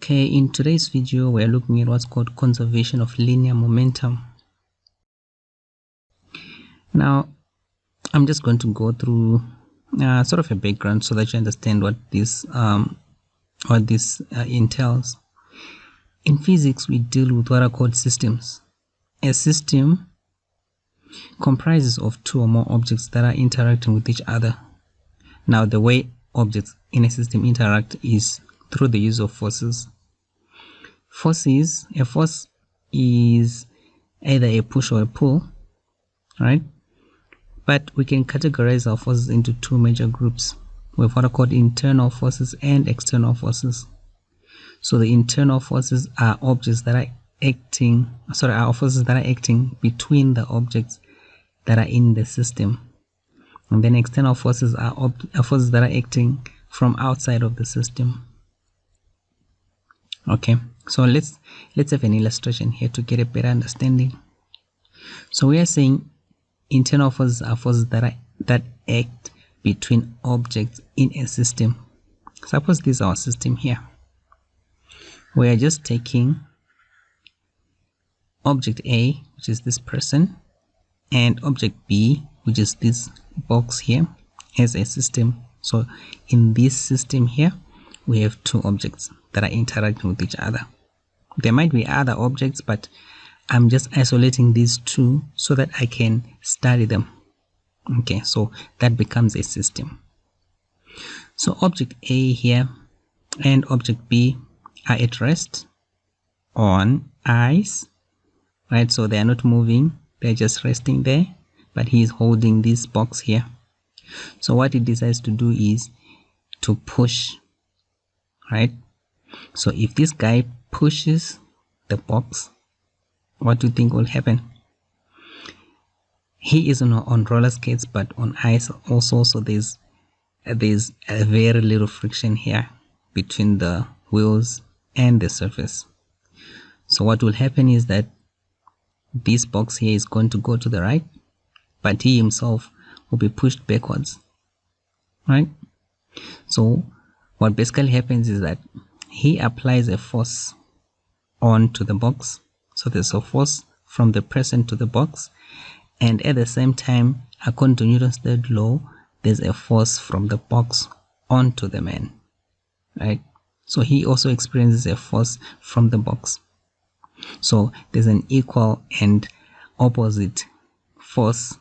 Okay, in today's video, we're looking at what's called conservation of linear momentum. Now, I'm just going to go through sort of a background so that you understand what this entails. In physics, we deal with what are called systems. A system comprises of two or more objects that are interacting with each other. Now, the way objects in a system interact is through the use of forces. A force is either a push or a pull, right? But we can categorize our forces into two major groups. We have what are called internal forces and external forces. So the internal forces are forces that are acting between the objects that are in the system. And then external forces are forces that are acting from outside of the system. Okay, so let's have an illustration here to get a better understanding. So we are saying internal forces are forces that act between objects in a system. Suppose this is our system here. We are just taking object A, which is this person, and object B, which is this box here, as a system. So in this system here, we have two objects that are interacting with each other. There might be other objects, but I'm just isolating these two so that I can study them. Okay, so that becomes a system. So object A here and object B are at rest on ice, right? So they are not moving, they're just resting there, but he is holding this box here. So what he decides to do is to push, right? So if this guy pushes the box, what do you think will happen? He is on roller skates, but on ice also, so there's a very little friction here between the wheels and the surface. So what will happen is that this box here is going to go to the right, but he himself will be pushed backwards, right? So what basically happens is that he applies a force onto the box. So there's a force from the person to the box, and at the same time, according to Newton's third law, there's a force from the box onto the man, right? So he also experiences a force from the box. So there's an equal and opposite force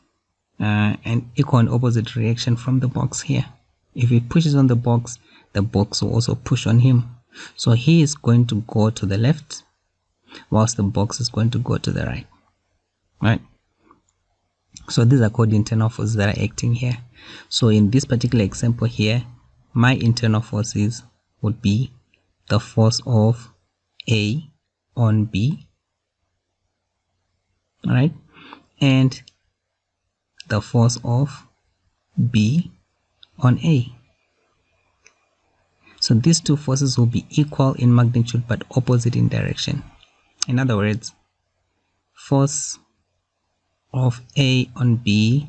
and equal and opposite reaction from the box here. If he pushes on the box will also push on him. So he is going to go to the left, whilst the box is going to go to the right, right? So these are called internal forces that are acting here. So in this particular example here, my internal forces would be the force of A on B, right, and the force of B on A. So these two forces will be equal in magnitude but opposite in direction. In other words, force of A on B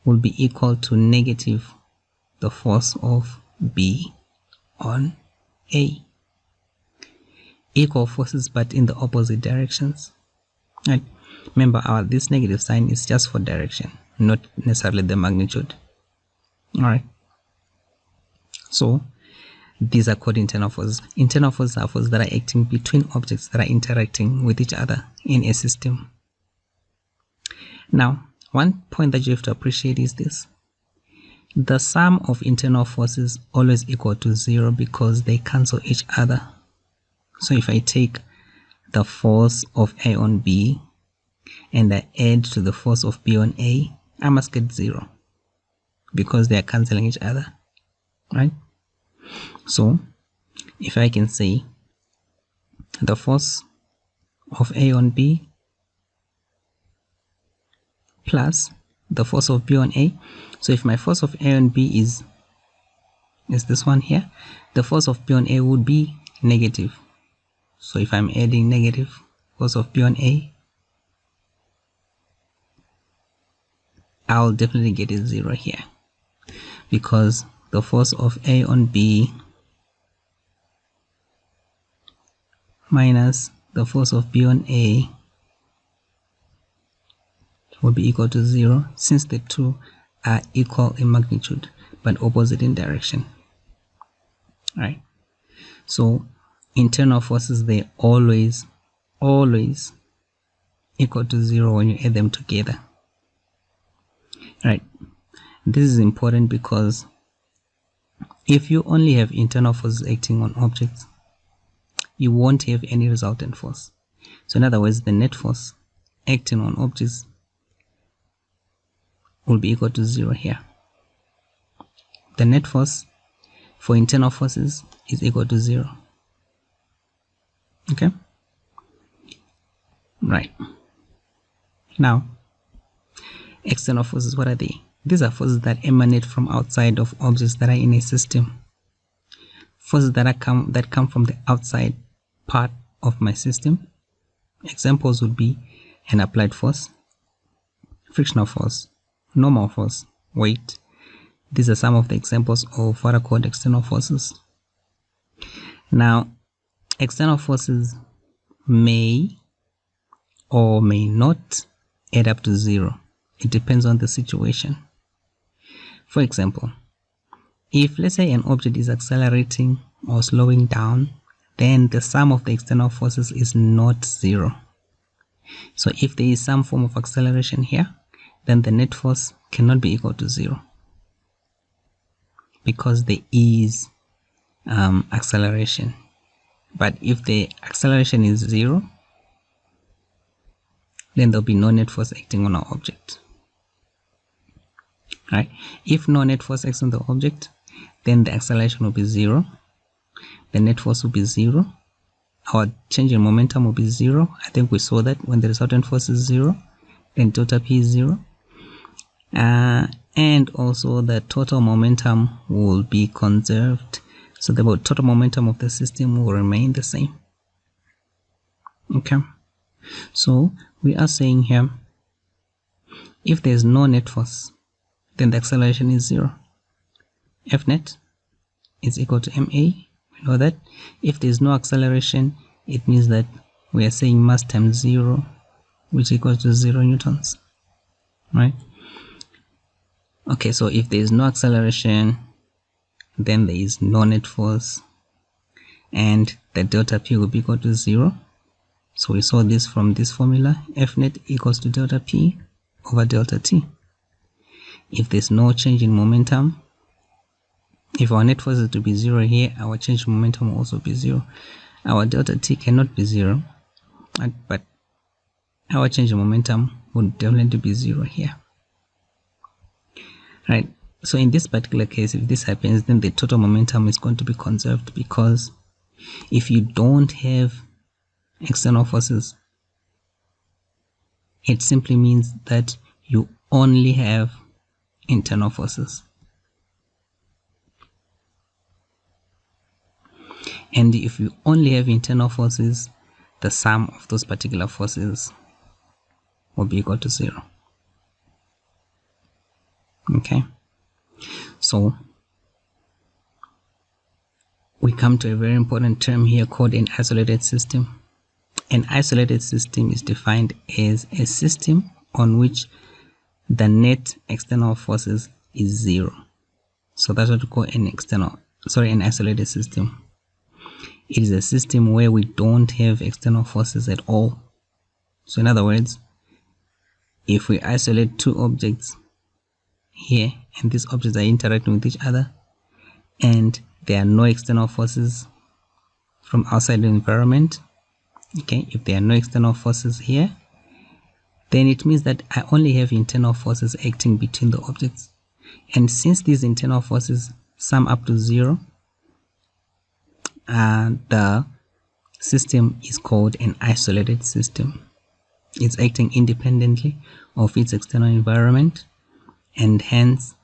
will be equal to negative the force of B on A. Equal forces but in the opposite directions. Right? Remember, this negative sign is just for direction, not necessarily the magnitude. Alright. So these are called internal forces. Internal forces are forces that are acting between objects that are interacting with each other in a system. Now, one point that you have to appreciate is this. The sum of internal forces always equal to 0 because they cancel each other. So if I take the force of A on B and I add to the force of B on A, I must get 0 because they are cancelling each other, right? So if I can say the force of A on B plus the force of B on A, so if my force of A on B is this one here, the force of B on A would be negative. So if I'm adding negative force of B on A, I'll definitely get a 0 here because the force of A on B minus the force of B on A will be equal to 0, since the two are equal in magnitude but opposite in direction. Right? So internal forces, they always equal to 0 when you add them together. Right? This is important because if you only have internal forces acting on objects, you won't have any resultant force. So in other words, the net force acting on objects will be equal to 0 here. The net force for internal forces is equal to 0. Okay? Right. Now, external forces, what are they? These are forces that emanate from outside of objects that are in a system. Forces that come from the outside part of my system. Examples would be an applied force, frictional force, normal force, weight. These are some of the examples of what are called external forces. Now, external forces may or may not add up to 0. It depends on the situation. For example, if let's say an object is accelerating or slowing down, then the sum of the external forces is not 0. So if there is some form of acceleration here, then the net force cannot be equal to 0, because there is acceleration. But if the acceleration is 0, then there'll be no net force acting on our object. Right? If no net force acts on the object, then the acceleration will be 0, the net force will be 0, our change in momentum will be 0. I think we saw that when the resultant force is 0, then delta P is 0. And also the total momentum will be conserved, so the total momentum of the system will remain the same. Okay, so we are saying here, if there is no net force, then the acceleration is 0. F net is equal to ma. We know that. If there is no acceleration, it means that we are saying mass times 0, which equals to 0 newtons. Right? Okay, so if there is no acceleration, then there is no net force, and the delta P will be equal to 0. So we saw this from this formula, F net equals to delta P over delta T. If there's no change in momentum, if our net force is to be 0 here, our change in momentum will also be 0. Our delta T cannot be 0, but our change in momentum would definitely be 0 here. Right? So in this particular case, if this happens, then the total momentum is going to be conserved, because if you don't have external forces, it simply means that you only have internal forces. And if you only have internal forces, the sum of those particular forces will be equal to 0. Okay, so we come to a very important term here called an isolated system. An isolated system is defined as a system on which the net external forces is 0. So that's what we call an isolated system. It is a system where we don't have external forces at all. So in other words, if we isolate two objects here, and these objects are interacting with each other, and there are no external forces from outside the environment, okay, if there are no external forces here, then it means that I only have internal forces acting between the objects. And since these internal forces sum up to 0, the system is called an isolated system. It's acting independently of its external environment, and hence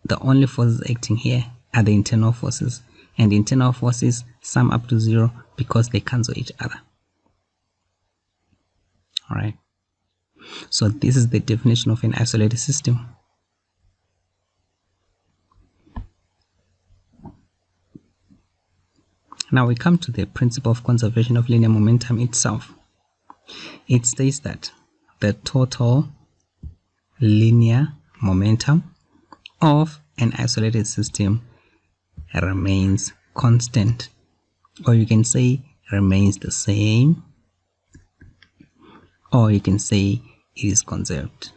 the only forces acting here are the internal forces, and the internal forces sum up to 0 because they cancel each other. Alright, so this is the definition of an isolated system. Now we come to the principle of conservation of linear momentum itself. It states that the total linear momentum of an isolated system remains constant, or you can say remains the same, or you can say it is conserved.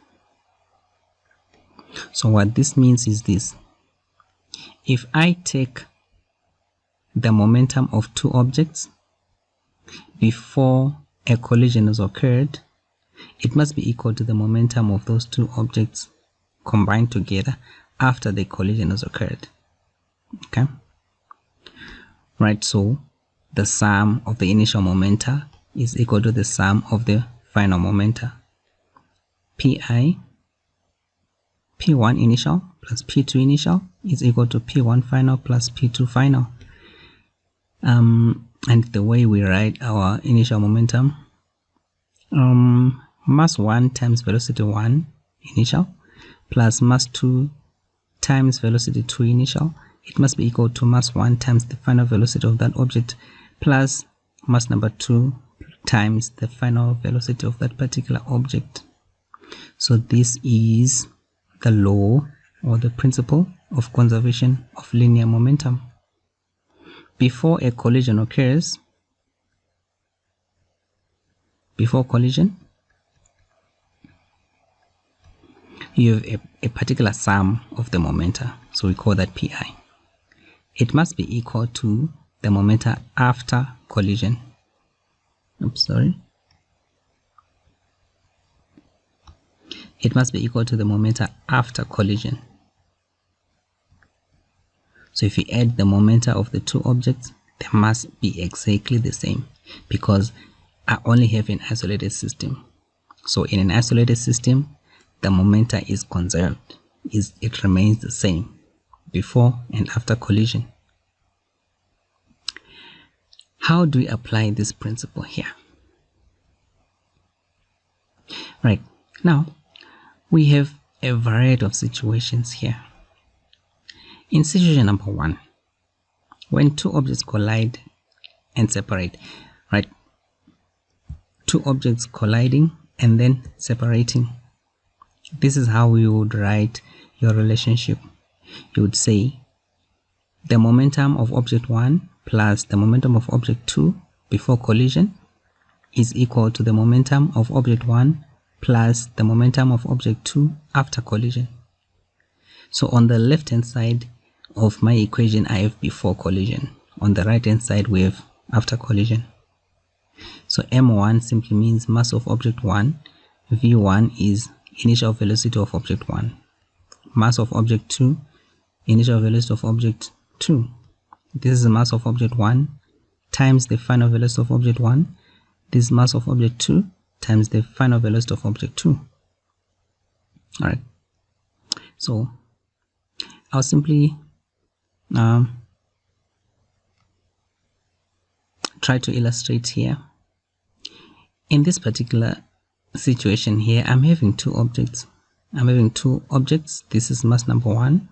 So what this means is this: if I take the momentum of two objects before a collision has occurred, it must be equal to the momentum of those two objects combined together after the collision has occurred. Okay, right? So the sum of the initial momenta is equal to the sum of the final momenta. Pi, P1 initial plus P2 initial is equal to P1 final plus P2 final. And the way we write our initial momentum, mass 1 times velocity 1 initial plus mass 2 times velocity 2 initial, it must be equal to mass 1 times the final velocity of that object plus mass number 2 times the final velocity of that particular object. So this is the law or the principle of conservation of linear momentum. Before a collision occurs, before collision, you have a particular sum of the momenta, so we call that Pi. It must be equal to the momenta after collision. It must be equal to the momenta after collision. So if you add the momenta of the two objects, they must be exactly the same, because I only have an isolated system. So in an isolated system, the momenta is conserved. It remains the same before and after collision. How do we apply this principle here? Right, now we have a variety of situations here. In situation number 1, when two objects collide and separate, right? Two objects colliding and then separating. This is how you would write your relationship. You would say the momentum of object 1 plus the momentum of object 2 before collision is equal to the momentum of object 1 plus the momentum of object 2 after collision. So on the left hand side of my equation, I have before collision. On the right hand side, we have after collision. So m1 simply means mass of object 1, v1 is initial velocity of object 1, mass of object 2, initial velocity of object 2. This is the mass of object 1 times the final velocity of object 1. This is mass of object 2 times the final velocity of object 2. Alright, so I'll simply try to illustrate here. In this particular situation here, I'm having two objects. This is mass number 1,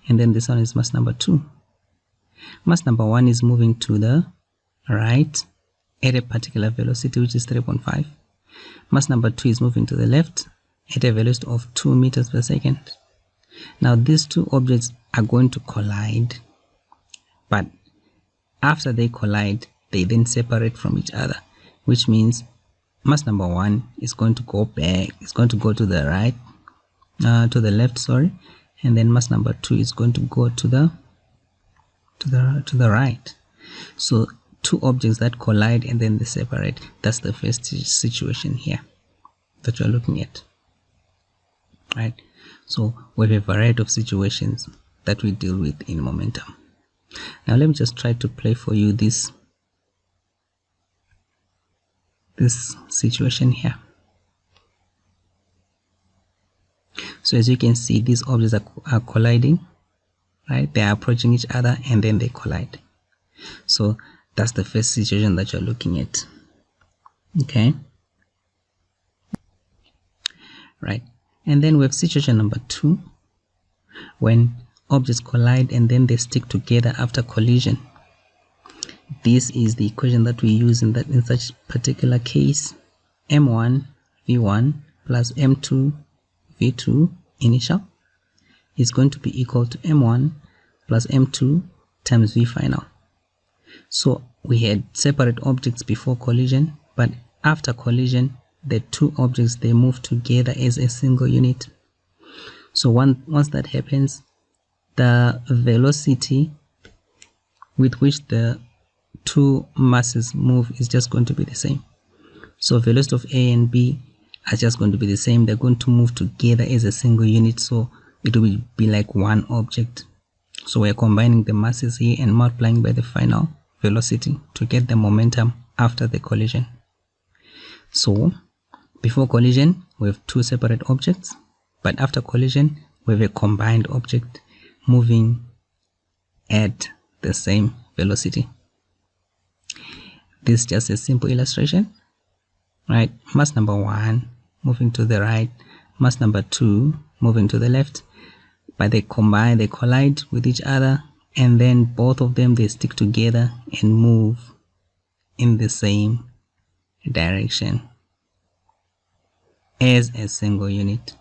and then this one is mass number 2. Mass number 1 is moving to the right at a particular velocity, which is 3.5. Mass number 2 is moving to the left at a velocity of 2 meters per second. Now these two objects are going to collide, but after they collide, they then separate from each other, which means mass number 1 is going to go back, it's going to go to the right, to the left, sorry, and then mass number 2 is going to go to the right. So two objects that collide and then they separate. That's the first situation here that you're looking at, right? So we have a variety of situations that we deal with in momentum. Now let me just try to play for you this situation here. So as you can see, these objects are colliding, right? They are approaching each other and then they collide. So that's the first situation that you're looking at. Okay, right? And then we have situation number 2, when objects collide and then they stick together after collision. this is the equation that we use in such particular case. M1 V1 plus M2 V2 initial is going to be equal to M1 plus M2 times V final. So we had separate objects before collision, but after collision, the two objects, they move together as a single unit. So once that happens, the velocity with which the two masses move is just going to be the same. So velocity of A and B are just going to be the same. They're going to move together as a single unit, so it will be like one object. So we're combining the masses here and multiplying by the final velocity to get the momentum after the collision. So before collision, we have two separate objects, but after collision, we have a combined object moving at the same velocity. This is just a simple illustration, right? Mass number 1 moving to the right, mass number 2 moving to the left, but they combine, they collide with each other, and then both of them, they stick together and move in the same direction as a single unit.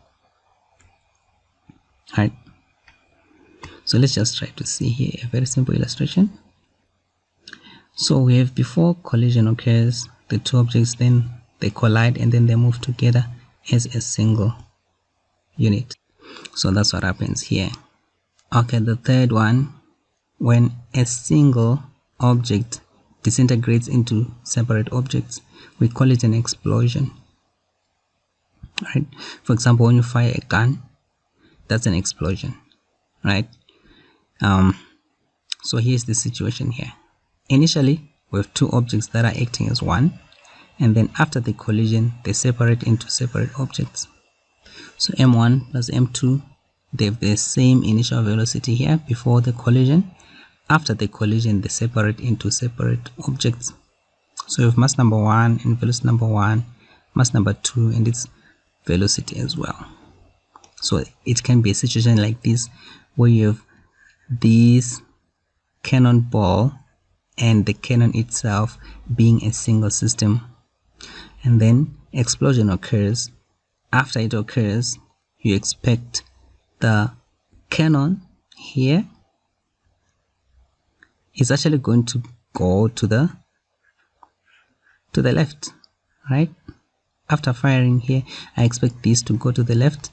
Right, so let's just try to see here a very simple illustration. So we have before collision occurs, the two objects, then they collide and then they move together as a single unit. So that's what happens here. Okay, the third one, when a single object disintegrates into separate objects, we call it an explosion. Right? For example, when you fire a gun, that's an explosion, right? So here's the situation here. Initially, we have two objects that are acting as one, and then after the collision, they separate into separate objects. So M1 plus M2, they have the same initial velocity here before the collision. After the collision, they separate into separate objects. So you have mass number 1 and velocity number 1, mass number 2 and its velocity as well. So it can be a situation like this, where you have this cannonball and the cannon itself being a single system, and then explosion occurs. After it occurs, you expect the cannon here is actually going to go to the left, right? After firing here, I expect this to go to the left,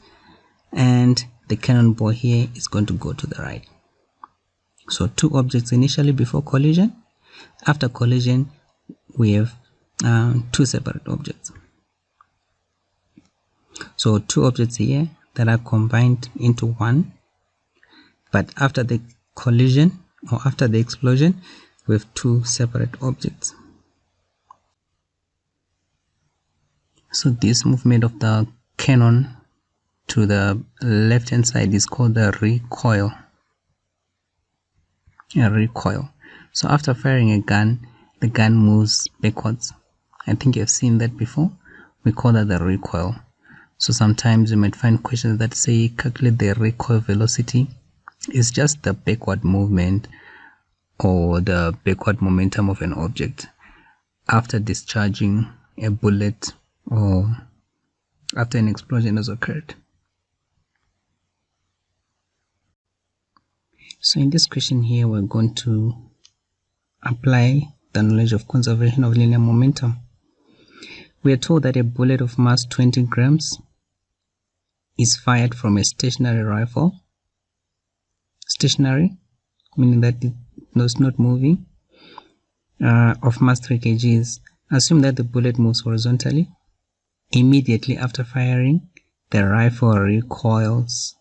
and the cannonball here is going to go to the right. So two objects initially before collision. After collision, we have two separate objects. So two objects here that are combined into one, but after the collision or after the explosion, we have two separate objects. So this movement of the cannon to the left hand side is called the recoil. Recoil. So after firing a gun, the gun moves backwards. I think you've seen that before. We call that the recoil. So sometimes you might find questions that say calculate the recoil velocity. It's just the backward movement or the backward momentum of an object after discharging a bullet or after an explosion has occurred. So in this question here, we're going to apply the knowledge of conservation of linear momentum. We are told that a bullet of mass 20 grams is fired from a stationary rifle. Stationary, meaning that it was not moving, of mass 3 kgs. Assume that the bullet moves horizontally. Immediately after firing, the rifle recoils,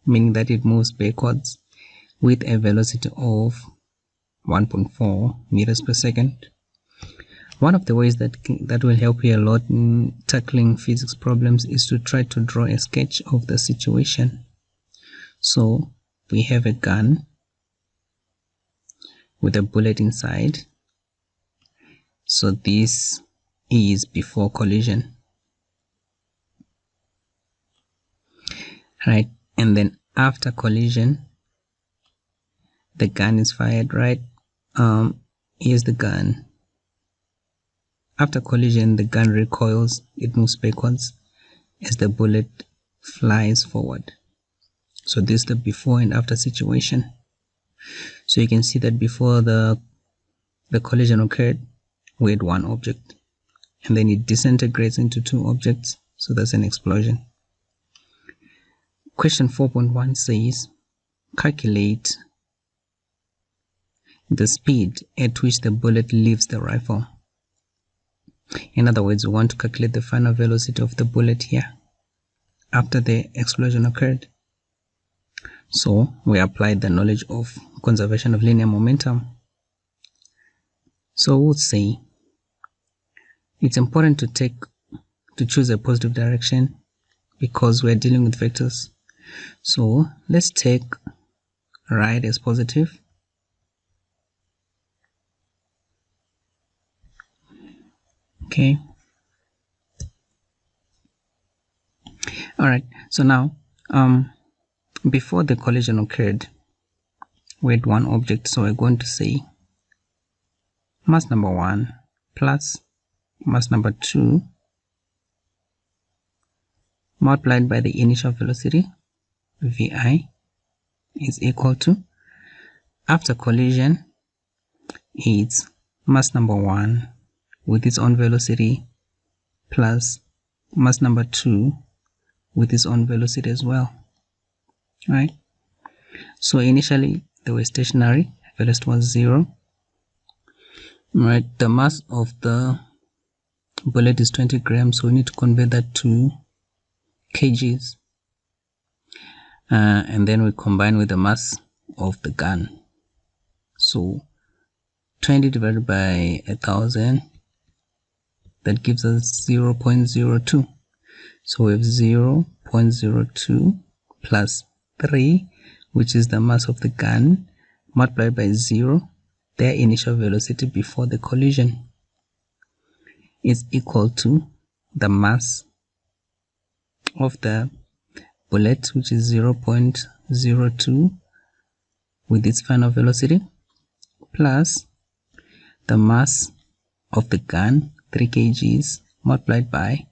meaning that it moves backwards with a velocity of 1.4 meters per second. One of the ways that will help you a lot in tackling physics problems is to try to draw a sketch of the situation. So we have a gun with a bullet inside. So this is before collision, right? And then after collision, the gun is fired, right? Here's the gun. After collision, the gun recoils, it moves backwards as the bullet flies forward. So this is the before and after situation. So you can see that before the collision occurred, we had one object, and then it disintegrates into two objects, so that's an explosion. Question 4.1 says, calculate the speed at which the bullet leaves the rifle. In other words, we want to calculate the final velocity of the bullet here after the explosion occurred. So we applied the knowledge of conservation of linear momentum. So we'll say it's important to choose a positive direction because we're dealing with vectors. So let's take right as positive. Okay. All right. So now, before the collision occurred, we had one object. So we're going to say mass number 1 plus mass number 2 multiplied by the initial velocity, Vi, is equal to, after collision, it's mass number 1 with its own velocity plus mass number 2 with its own velocity as well. Right? So initially they were stationary, velocity was 0. Right? The mass of the bullet is 20 grams, so we need to convert that to kgs. And then we combine with the mass of the gun. So 20 divided by 1000, that gives us 0.02. So we have 0.02 plus 3, which is the mass of the gun, multiplied by 0, their initial velocity before the collision, is equal to the mass of the bullet, which is 0.02 with its final velocity, plus the mass of the gun, 3 kgs, multiplied by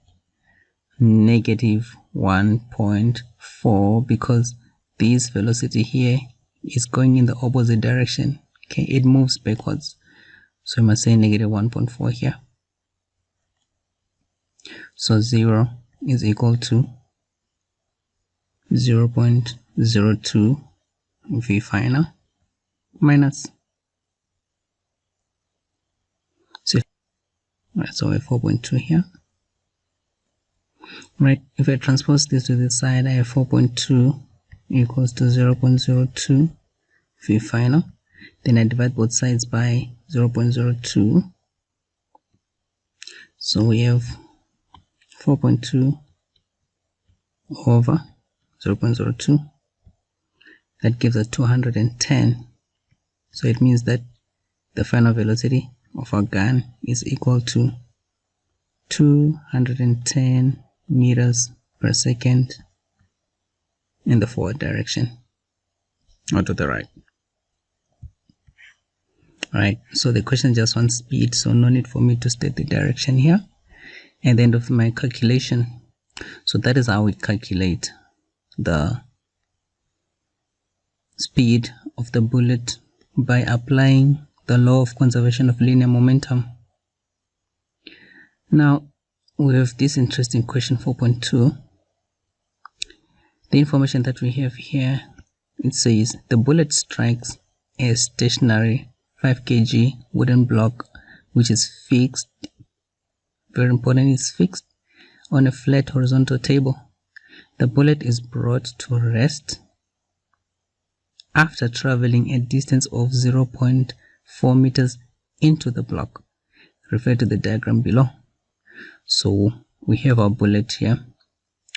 negative 1.4, because this velocity here is going in the opposite direction. Okay, it moves backwards, so we must say negative 1.4 here. So 0 is equal to 0.02 V final minus, so we have 4.2 here. Right, if I transpose this to this side, I have 4.2 equals to 0.02 V final. Then I divide both sides by 0.02. So we have 4.2 over 0.02. That gives us 210. So it means that the final velocity of our gun is equal to 210 meters per second in the forward direction, or to the right. Alright, so the question just wants speed, so no need for me to state the direction here at the end of my calculation. So that is how we calculate the speed of the bullet by applying the law of conservation of linear momentum. Now we have this interesting question 4.2. The information that we have here, it says the bullet strikes a stationary 5 kg wooden block which is fixed, very important, it's fixed on a flat horizontal table. The bullet is brought to rest after traveling a distance of 0.4 meters into the block. Refer to the diagram below. So we have our bullet here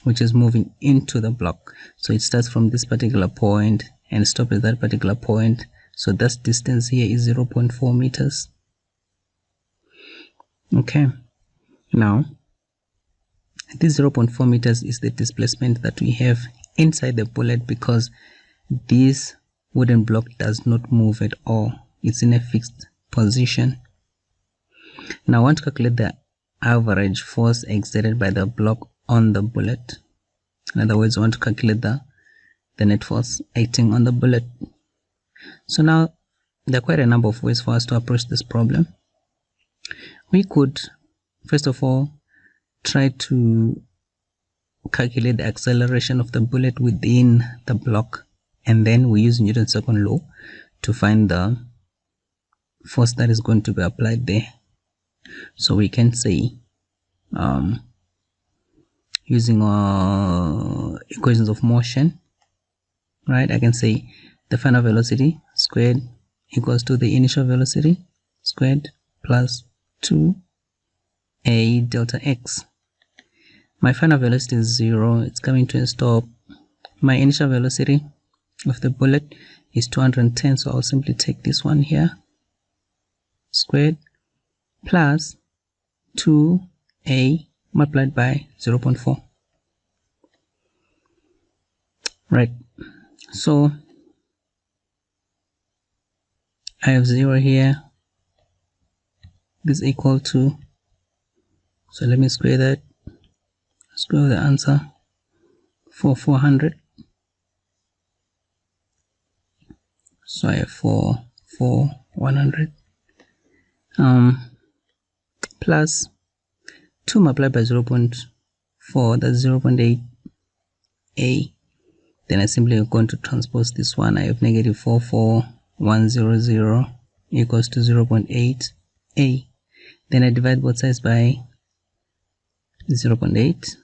which is moving into the block. So it starts from this particular point and stops at that particular point. So this distance here is 0.4 meters. Okay, now this 0.4 meters is the displacement that we have inside the bullet, because this wooden block does not move at all. It's in a fixed position. Now I want to calculate the average force exerted by the block on the bullet. In other words, I want to calculate the net force acting on the bullet. So now there are quite a number of ways for us to approach this problem. We could first of all try to calculate the acceleration of the bullet within the block, and then we use Newton's second law to find the force that is going to be applied there. So we can say using equations of motion, right, I can say the final velocity squared equals to the initial velocity squared plus 2a delta x. My final velocity is 0, it's coming to a stop. My initial velocity of the bullet is 210, so I'll simply take this one here, squared plus 2a multiplied by 0.4. Right, so I have 0 here. This is equal to, so let me square that, square the answer for 400. So I have 100 plus 2 multiplied by 0.4, that's 0.8 a. Then I simply going to transpose this one. I have negative 44100 equals to 0.8 a. Then I divide both sides by 0.8.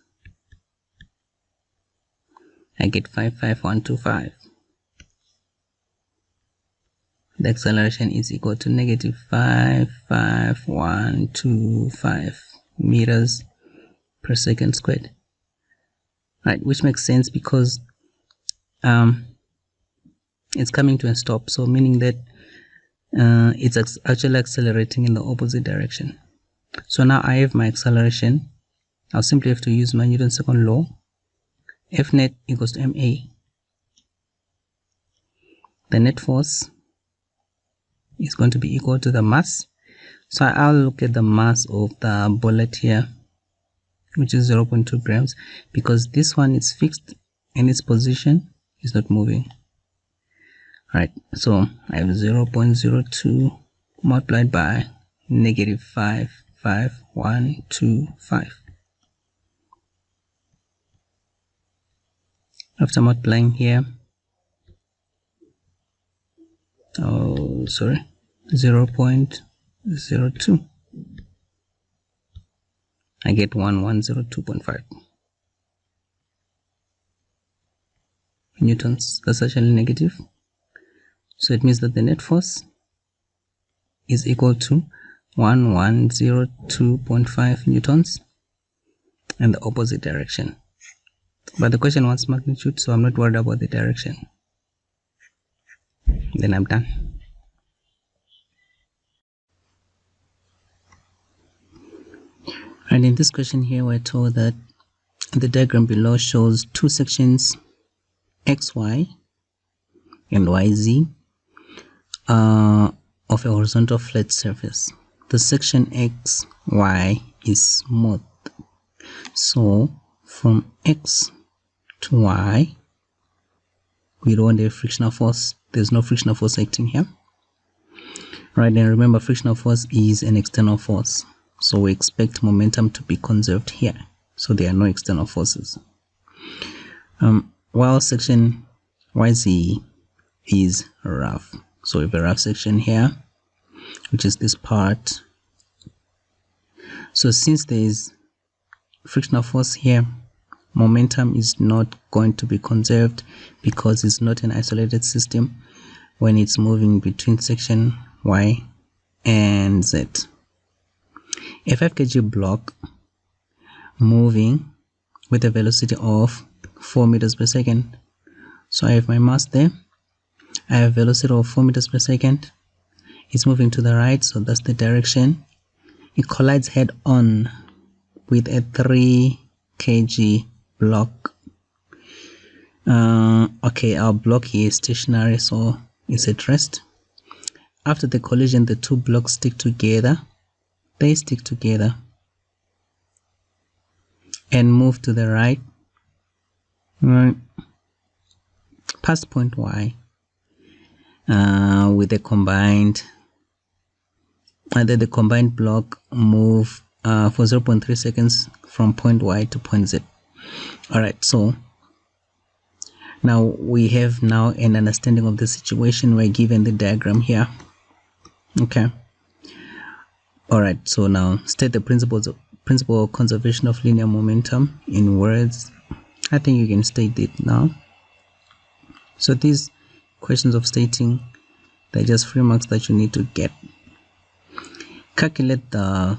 I get 55125. The acceleration is equal to negative 55125 meters per second squared. Right, which makes sense because it's coming to a stop, so meaning that it's actually accelerating in the opposite direction. So now I have my acceleration. I'll simply have to use my Newton's second law. F net equals to ma. The net force is going to be equal to the mass. So I'll look at the mass of the bullet here, which is 0.2 grams, because this one is fixed and its position is not moving. Right, so I have 0.02 multiplied by negative 55125. After multiplying here, 0.02, I get 1102.5 newtons. That's actually negative, so it means that the net force is equal to 1102.5 newtons in the opposite direction. But the question wants magnitude, so I'm not worried about the direction. Then I'm done. And in this question here, we're told that the diagram below shows two sections, xy and yz, of a horizontal flat surface. The section xy is smooth, so from x to y, we don't have frictional force. There's no frictional force acting here. Right, and remember, frictional force is an external force, so we expect momentum to be conserved here, so there are no external forces. While section yz is rough, so we have a rough section here, which is this part. So since there is frictional force here, momentum is not going to be conserved because it's not an isolated system when it's moving between section y and z. A 5 kg block moving with a velocity of 4 meters per second. So I have my mass there. I have velocity of 4 meters per second. It's moving to the right, so that's the direction. It collides head on with a 3 kg block. Okay, our block here is stationary, so it's at rest. after the collision, the two blocks stick together. They stick together and move to the right, past point Y, with the combined, and then the combined block move for 0.3 seconds from point Y to point Z. Alright, so now we have now an understanding of the situation. We're given the diagram here. Okay. Alright, so now state the principle of conservation of linear momentum in words. I think you can state it now. So these questions of stating, they're just free marks that you need to get. Calculate the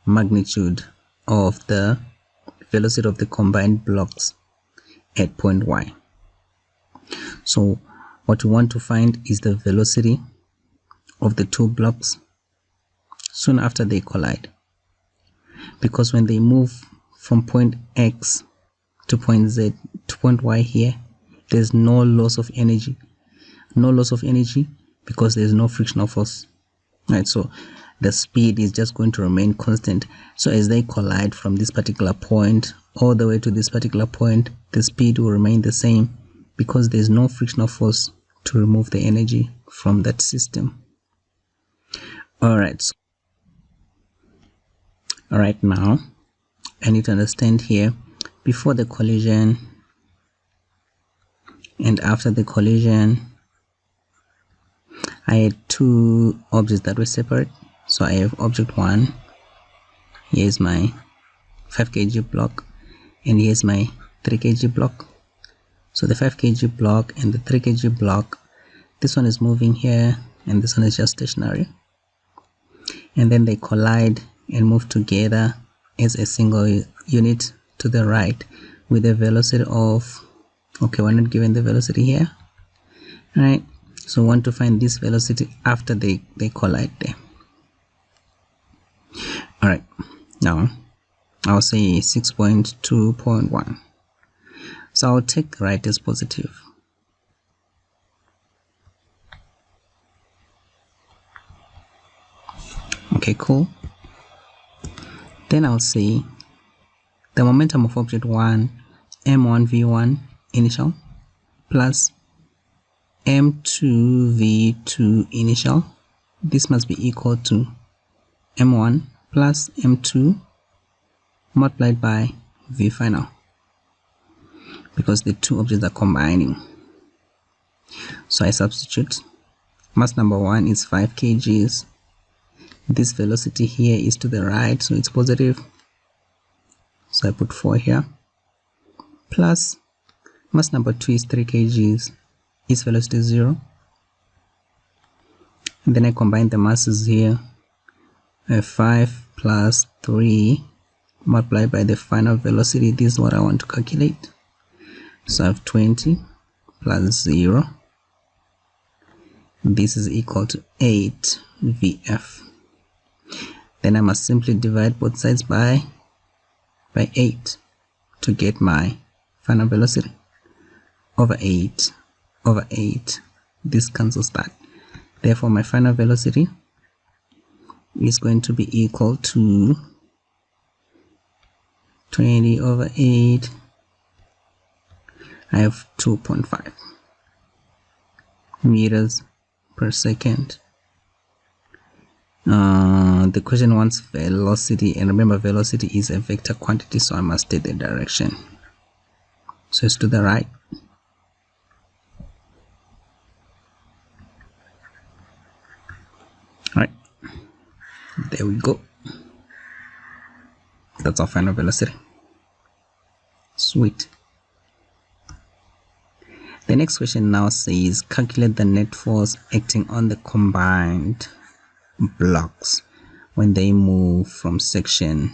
magnitude of the velocity of the combined blocks at point Y. So what we want to find is the velocity of the two blocks soon after they collide, because when they move from point X to point Z to point Y here, there's no loss of energy. No loss of energy because there's no frictional force. Right, so the speed is just going to remain constant. So as they collide from this particular point all the way to this particular point, the speed will remain the same because there's no frictional force to remove the energy from that system. Alright, now I need to understand here, before the collision and after the collision, I had two objects that were separate. So I have object 1, here's my 5 kg block, and here's my 3 kg block. So the 5 kg block and the 3 kg block, this one is moving here and this one is just stationary, and then they collide and move together as a single unit to the right with a velocity of, okay, we're not given the velocity here. Alright, so we want to find this velocity after they collide there. Alright, now I'll say 6.2.1. So I'll take right as positive. Okay, cool. Then I'll say the momentum of object 1, m1v1 initial, plus m2v2 initial. This must be equal to m1 plus m2 multiplied by v final, because the two objects are combining. So I substitute. Mass number 1 is 5 kgs. This velocity here is to the right, so it's positive, so I put 4 here, plus mass number 2 is 3 kgs. Its velocity is 0, and then I combine the masses here. 5 plus 3 multiplied by the final velocity. This is what I want to calculate. So I have 20 plus 0. This is equal to 8 VF. Then I must simply divide both sides by 8 to get my final velocity. Over 8 over 8. This cancels that. Therefore my final velocity is going to be equal to 20 over 8. I have 2.5 meters per second. The question wants velocity, and remember velocity is a vector quantity, so I must state the direction. So it's to the right. Alright, there we go. That's our final velocity. Sweet. The next question now says calculate the net force acting on the combined blocks when they move from section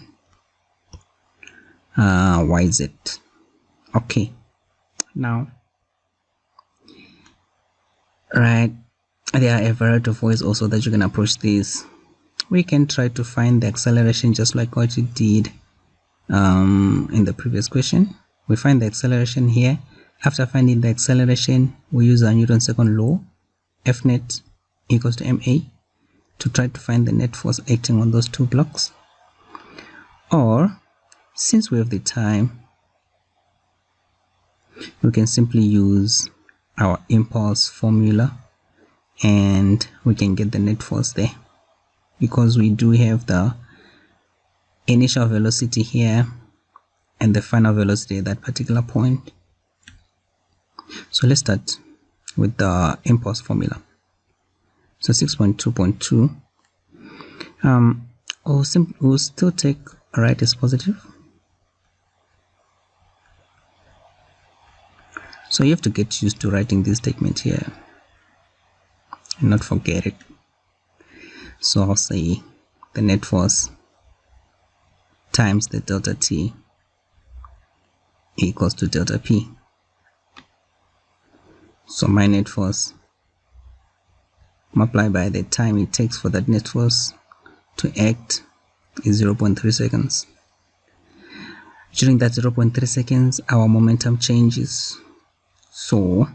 YZ. Okay, now right, there are a variety of ways also that you can approach this. We can try to find the acceleration just like what you did in the previous question. We find the acceleration here. After finding the acceleration, we use our Newton's second law, F net equals to MA to try to find the net force acting on those two blocks. Or, since we have the time, we can simply use our impulse formula and we can get the net force there, because we do have the initial velocity here and the final velocity at that particular point. So let's start with the impulse formula. So 6.2.2, we'll still take right as positive. So you have to get used to writing this statement here and not forget it. So I'll say the net force times the delta T equals to delta P. So my net force multiplied by the time it takes for that net force to act is 0.3 seconds. During that 0.3 seconds, our momentum changes. So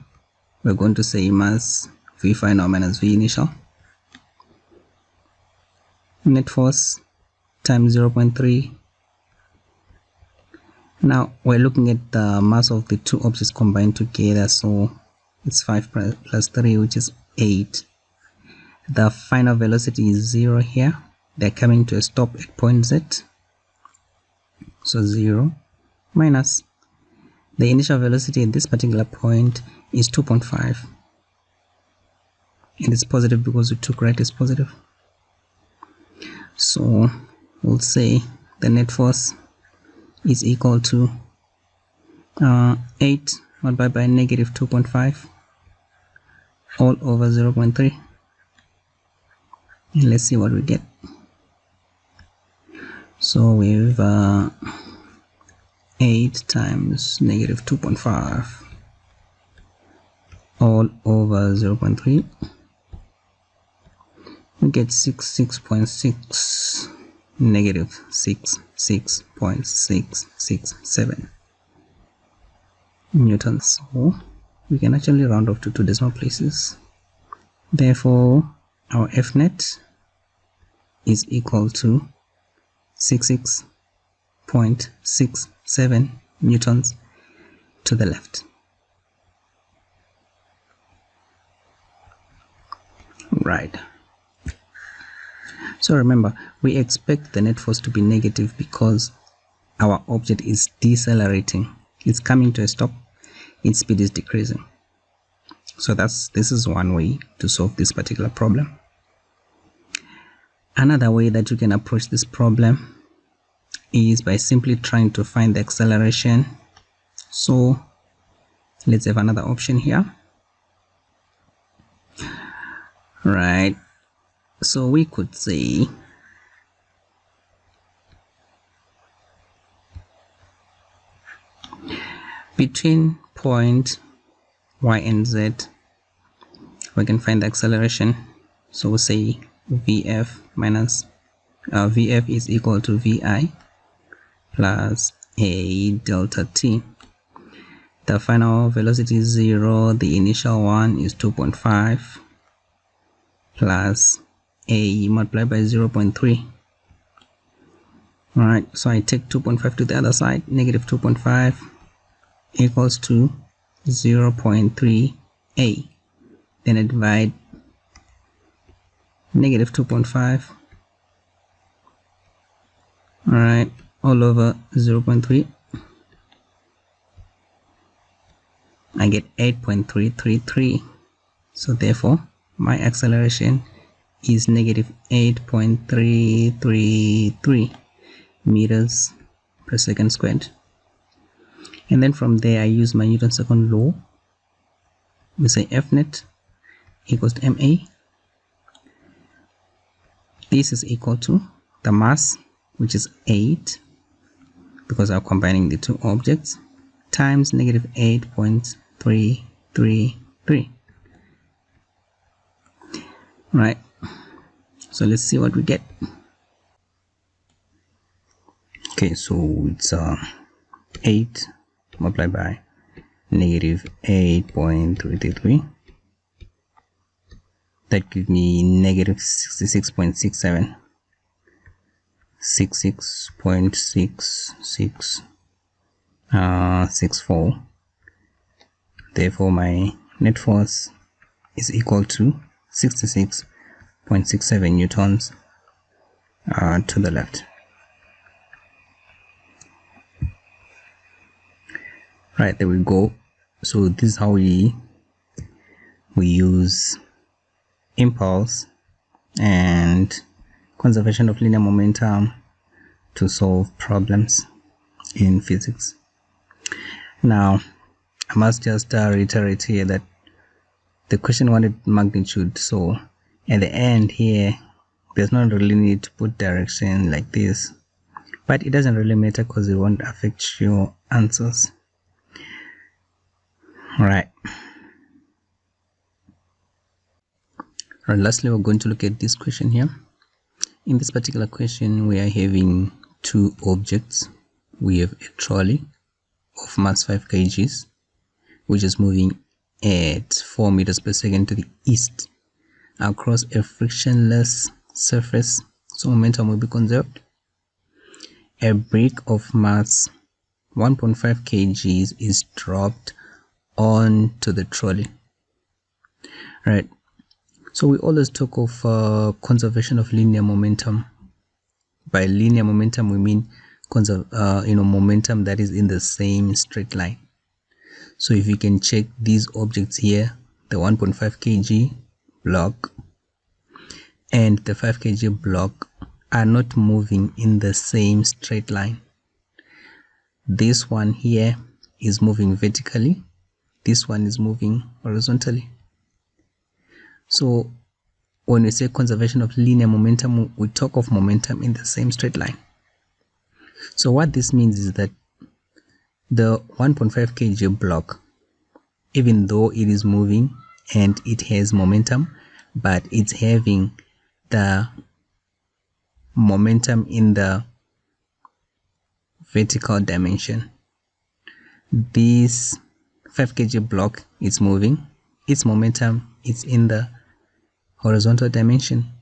we're going to say mass V final minus V initial. Net force times 0.3. Now we're looking at the mass of the two objects combined together, so it's 5 plus 3, which is 8. The final velocity is 0 here. They're coming to a stop at point Z. So 0 minus the initial velocity at this particular point is 2.5. And it's positive because we took right as positive. So we'll say the net force is equal to 8 multiplied by negative 2.5 all over 0.3. And let's see what we get. So we have 8 times negative 2.5 all over 0.3. We get 6.6 negative 6.667 newtons. So we can actually round off to 2 decimal places. Therefore our F net is equal to 66.67 newtons to the left. Right. So remember, we expect the net force to be negative because our object is decelerating. It's coming to a stop. Its speed is decreasing. So this is one way to solve this particular problem. Another way that you can approach this problem is by simply trying to find the acceleration. So let's have another option here. Right. So we could say between point Y and Z, we can find the acceleration. So we'll say VF minus VF is equal to VI plus A delta T. The final velocity is 0. The initial one is 2.5 plus A multiplied by 0.3. Alright, so I take 2.5 to the other side. Negative 2.5 equals to 0.3 A. Then I divide negative 2.5 alright all over 0.3. I get 8.333. So therefore my acceleration is negative 8.333 meters per second squared. And then from there I use my Newton's second law. We say F net equals to MA. This is equal to the mass, which is 8, because I'm combining the two objects, times negative 8.333. Right. So let's see what we get. Okay, so it's 8 multiplied by negative 8.333 That gives me negative 66.67. 66.6664. Therefore my net force is equal to 66.67 newtons to the left. Right, there we go. So this is how we use impulse and conservation of linear momentum to solve problems in physics. Now I must just reiterate here that the question wanted magnitude, so at the end here there's not really need to put direction like this, but it doesn't really matter because it won't affect your answers. Alright, lastly we're going to look at this question here. In this particular question we are having two objects. We have a trolley of mass 5 kgs which is moving at 4 meters per second to the east across a frictionless surface, so momentum will be conserved. A brick of mass 1.5 kgs is dropped onto the trolley. Right, so we always talk of conservation of linear momentum. By linear momentum we mean momentum that is in the same straight line. So if you can check these objects here, the 1.5 kg block and the 5 kg block are not moving in the same straight line. This one here is moving vertically, this one is moving horizontally. So when we say conservation of linear momentum, we talk of momentum in the same straight line. So what this means is that the 1.5 kg block, even though it is moving and it has momentum, but it's having the momentum in the vertical dimension. This 5 kg block is moving, its momentum is in the horizontal dimension.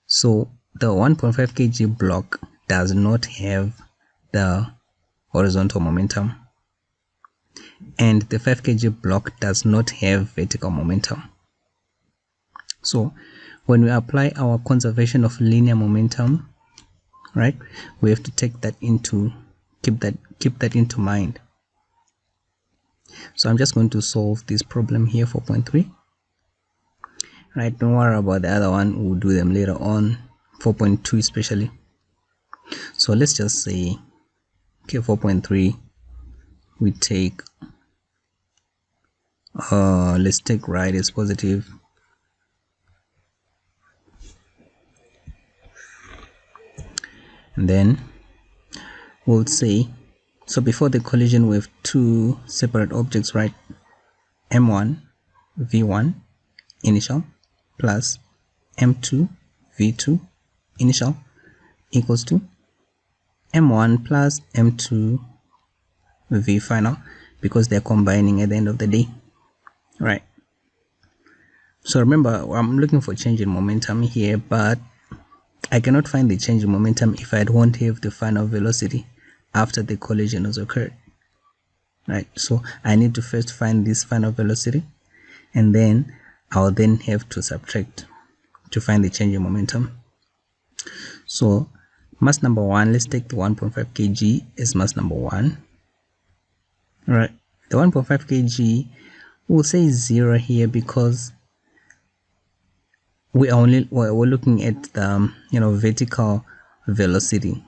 So the 1.5 kg block does not have the horizontal momentum and the 5 kg block does not have vertical momentum. So when we apply our conservation of linear momentum, right, we have to take that into keep that into mind. So I'm just going to solve this problem here, 4.3. right, don't worry about the other one, we'll do them later on, 4.2 especially. So let's just say, okay, 4.3 we take let's take right as positive, and then we'll say, so before the collision we have two separate objects, right, m1 v1 initial plus m2 v2 initial equals to m1 plus m2 v final, because they're combining at the end of the day, right? So remember, I'm looking for change in momentum here, but I cannot find the change in momentum if I don't have the final velocity after the collision has occurred, right? So I need to first find this final velocity, and then I'll then have to subtract to find the change in momentum. So mass number 1, let's take the 1.5 kg as mass number 1. Right, the 1.5 kg we'll say 0 here because we're looking at the vertical velocity.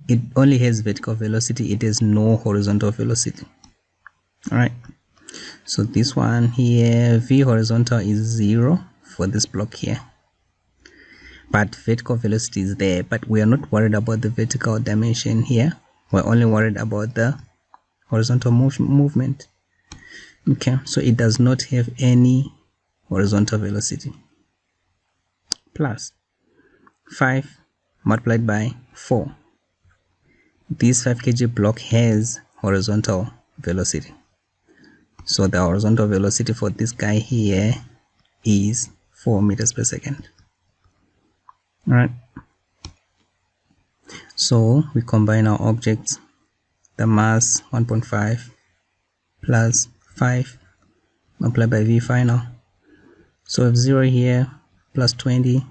It only has vertical velocity, it has no horizontal velocity. All right, so this one here, v horizontal is 0 for this block here, but vertical velocity is there, but we are not worried about the vertical dimension here, we're only worried about the horizontal movement. Okay, so it does not have any horizontal velocity, plus 5 multiplied by 4. This 5 kg block has horizontal velocity, so the horizontal velocity for this guy here is 4 meters per second. All right, so we combine our objects. The mass 1.5 plus 5 multiplied by v final. So if 0 here plus 20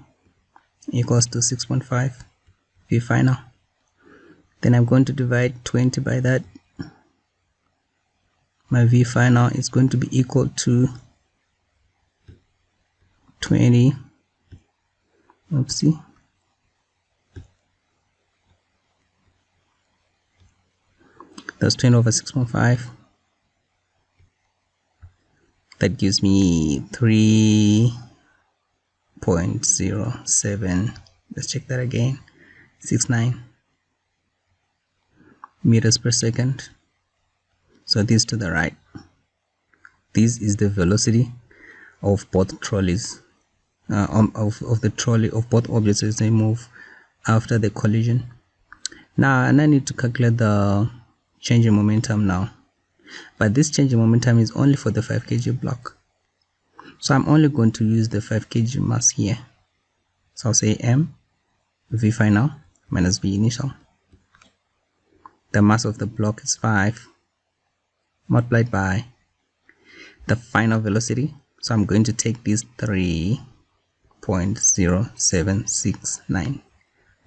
equals to 6.5 v final. Then I'm going to divide 20 by that. My v final is going to be equal to 20. Oopsie. That's 20 over 6.5. That gives me 3.07. Let's check that again. 69 meters per second. So this to the right. This is the velocity of both trolleys, of the trolley, of both objects as they move after the collision. Now, and I need to calculate the change in momentum now. But this change in momentum is only for the 5 kg block. So I'm only going to use the 5 kg mass here. So I'll say m v final minus v initial. The mass of the block is 5 multiplied by the final velocity. So I'm going to take this 3.0769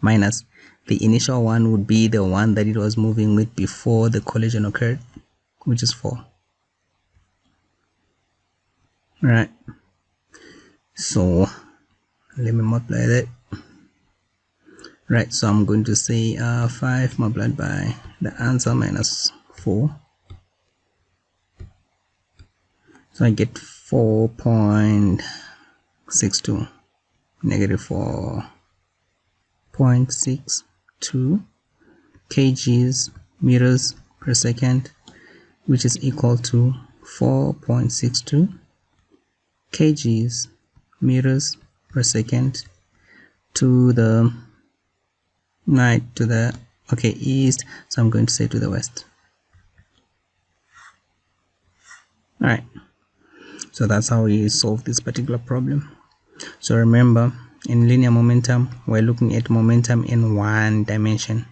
minus the initial one would be the one that it was moving with before the collision occurred, which is 4. All right, so let me multiply that. Right, so I'm going to say 5 multiplied by the answer minus 4. So I get 4.62, negative 4.62 kgs meters per second, which is equal to 4.62 kgs meters per second to the right, to the east. So I'm going to say to the west. All right, so that's how we solve this particular problem. So remember, in linear momentum, we're looking at momentum in one dimension.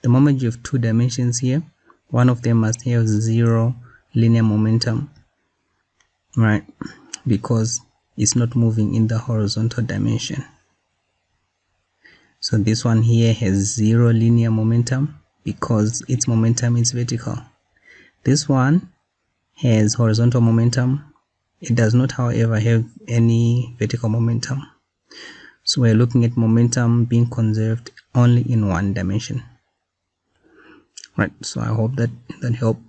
The moment you have 2 dimensions here, one of them must have 0 linear momentum, right? Because it's not moving in the horizontal dimension. So this one here has 0 linear momentum because its momentum is vertical. This one has horizontal momentum. It does not, however, have any vertical momentum. So we're looking at momentum being conserved only in one dimension. Right, so I hope that helped.